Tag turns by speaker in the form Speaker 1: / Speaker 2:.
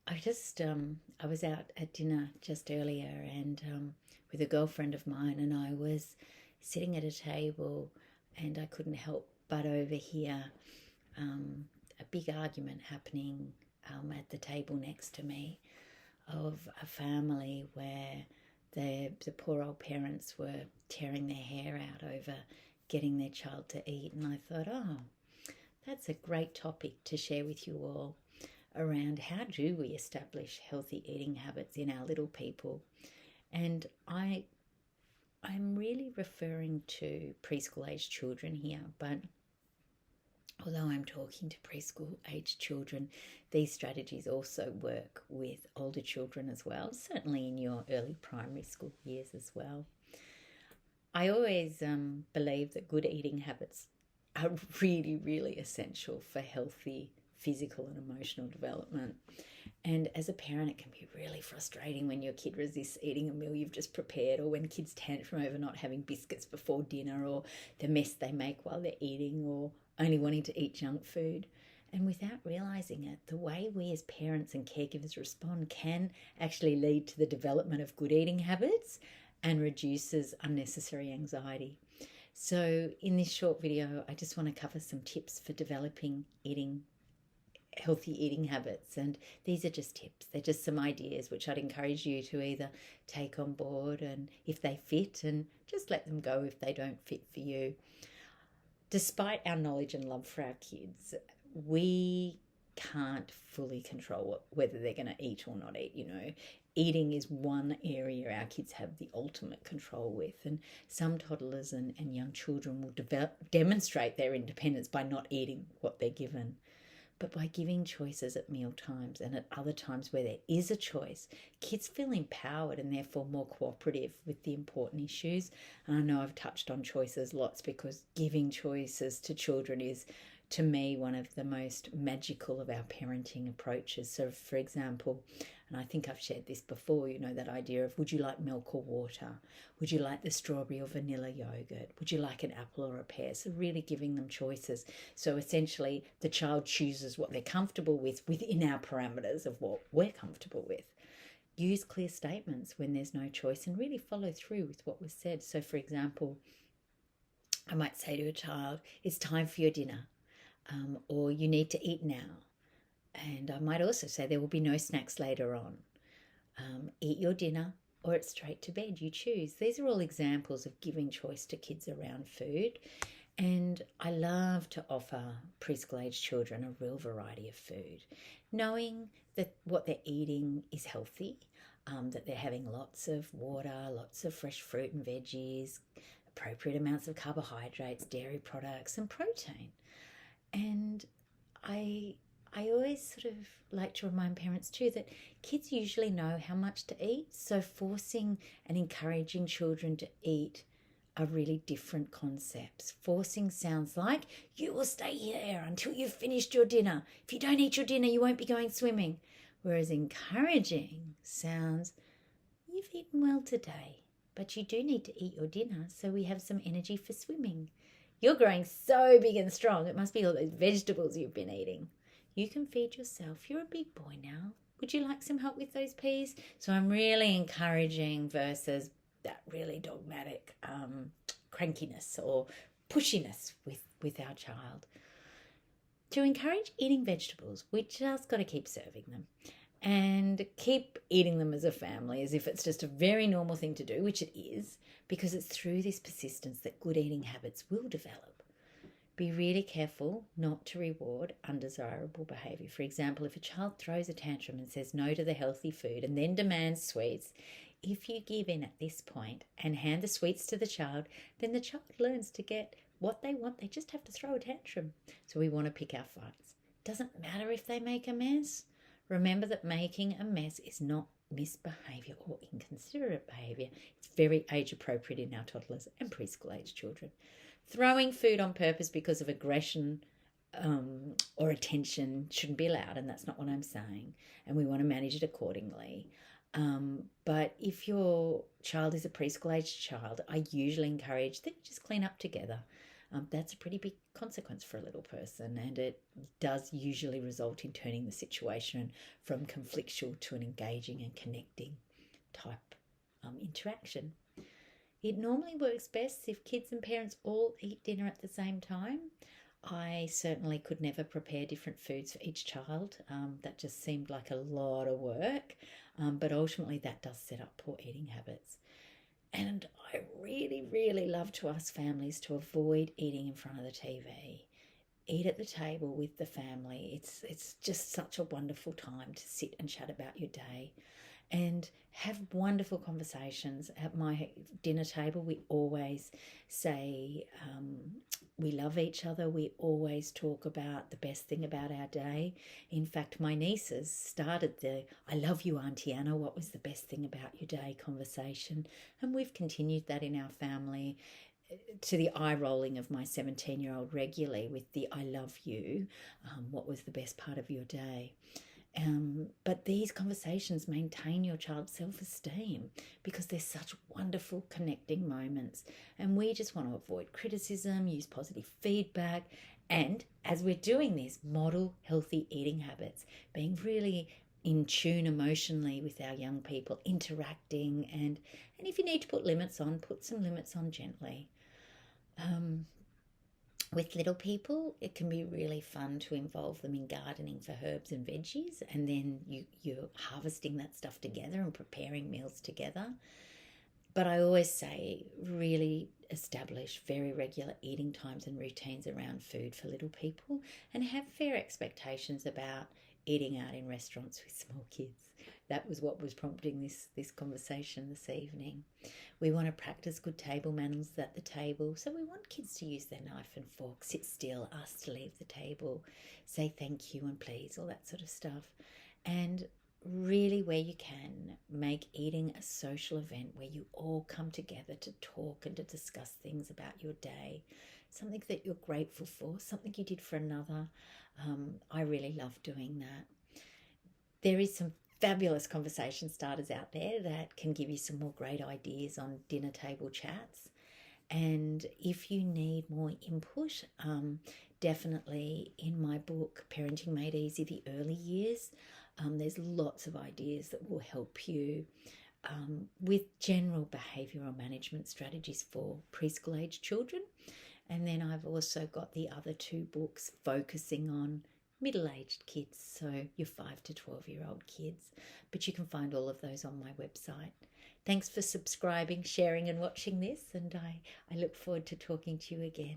Speaker 1: I was out at dinner just earlier and with a girlfriend of mine, and I was sitting at a table and I couldn't help but overhear a big argument happening at the table next to me of a family where the poor old parents were tearing their hair out over getting their child to eat. And I thought, oh, that's a great topic to share with you all around how do we establish healthy eating habits in our little people. And I'm really referring to preschool-aged children here, but although I'm talking to preschool-aged children, these strategies also work with older children as well, certainly in your early primary school years as well. I always believe that good eating habits are really, really essential for healthy physical and emotional development. And as a parent, it can be really frustrating when your kid resists eating a meal you've just prepared, or when kids tantrum over not having biscuits before dinner, or the mess they make while they're eating, or only wanting to eat junk food. And without realizing it, the way we as parents and caregivers respond can actually lead to the development of good eating habits and reduces unnecessary anxiety. So in this short video, I just want to cover some tips for developing healthy eating habits. And these are just tips. They're just some ideas which I'd encourage you to either take on board, and if they fit, and just let them go if they don't fit for you. Despite our knowledge and love for our kids, we can't fully control whether they're going to eat or not eat. Eating is one area our kids have the ultimate control with, and some toddlers and young children will demonstrate their independence by not eating what they're given. But by giving choices at meal times and at other times where there is a choice, kids feel empowered and therefore more cooperative with the important issues. And I know I've touched on choices lots because giving choices to children is, to me, one of the most magical of our parenting approaches. So, for example, and I think I've shared this before, that idea of, would you like milk or water? Would you like the strawberry or vanilla yogurt? Would you like an apple or a pear? So really giving them choices. So essentially the child chooses what they're comfortable with within our parameters of what we're comfortable with. Use clear statements when there's no choice and really follow through with what was said. So for example, I might say to a child, it's time for your dinner, or you need to eat now. And I might also say there will be no snacks later on. Eat your dinner or it's straight to bed. You choose. These are all examples of giving choice to kids around food. And I love to offer preschool-aged children a real variety of food, knowing that what they're eating is healthy, that they're having lots of water, lots of fresh fruit and veggies, appropriate amounts of carbohydrates, dairy products, and protein. And I always sort of like to remind parents too that kids usually know how much to eat, so forcing and encouraging children to eat are really different concepts. Forcing sounds like, you will stay here until you've finished your dinner. If you don't eat your dinner, you won't be going swimming. Whereas encouraging sounds, you've eaten well today, but you do need to eat your dinner so we have some energy for swimming. You're growing so big and strong, it must be all those vegetables you've been eating. You can feed yourself. You're a big boy now. Would you like some help with those peas? So I'm really encouraging versus that really dogmatic crankiness or pushiness with our child. To encourage eating vegetables, we just got to keep serving them and keep eating them as a family as if it's just a very normal thing to do, which it is, because it's through this persistence that good eating habits will develop. Be really careful not to reward undesirable behaviour. For example, if a child throws a tantrum and says no to the healthy food and then demands sweets, if you give in at this point and hand the sweets to the child, then the child learns to get what they want. They just have to throw a tantrum. So we want to pick our fights. Doesn't matter if they make a mess. Remember that making a mess is not misbehaviour or inconsiderate behaviour. It's very age appropriate in our toddlers and preschool-aged children. Throwing food on purpose because of aggression or attention shouldn't be allowed, and that's not what I'm saying, and we want to manage it accordingly. But if your child is a preschool-aged child, I usually encourage that you just clean up together. that's a pretty big consequence for a little person, and it does usually result in turning the situation from conflictual to an engaging and connecting type interaction. It normally works best if kids and parents all eat dinner at the same time. I certainly could never prepare different foods for each child. That just seemed like a lot of work, but ultimately that does set up poor eating habits. And I really, really love to ask families to avoid eating in front of the TV. Eat at the table with the family. It's just such a wonderful time to sit and chat about your day and have wonderful conversations. At my dinner table, we always say we love each other. We always talk about the best thing about our day. In fact, my nieces started the I love you, Auntie Anna, what was the best thing about your day conversation. And we've continued that in our family, to the eye rolling of my 17-year-old regularly with the I love you, what was the best part of your day. But these conversations maintain your child's self-esteem because they're such wonderful connecting moments. And we just want to avoid criticism, use positive feedback, and as we're doing this, model healthy eating habits, being really in tune emotionally with our young people, interacting, and if you need to put limits on, put some limits on gently. With little people, it can be really fun to involve them in gardening for herbs and veggies, and then you're harvesting that stuff together and preparing meals together. But I always say really establish very regular eating times and routines around food for little people, and have fair expectations about eating out in restaurants with small kids. That was what was prompting this conversation this evening. We want to practice good table manners at the table, so we want kids to use their knife and fork, sit still, ask to leave the table, say thank you and please, all that sort of stuff. And really, where you can, make eating a social event where you all come together to talk and to discuss things about your day, something that you're grateful for, something you did for another. I really love doing that. There is some fabulous conversation starters out there that can give you some more great ideas on dinner table chats. And if you need more input, definitely in my book, Parenting Made Easy, The Early Years, there's lots of ideas that will help you with general behavioural management strategies for preschool-aged children. And then I've also got the other two books focusing on middle-aged kids, so your 5 to 12-year-old kids. But you can find all of those on my website. Thanks for subscribing, sharing and watching this, and I look forward to talking to you again.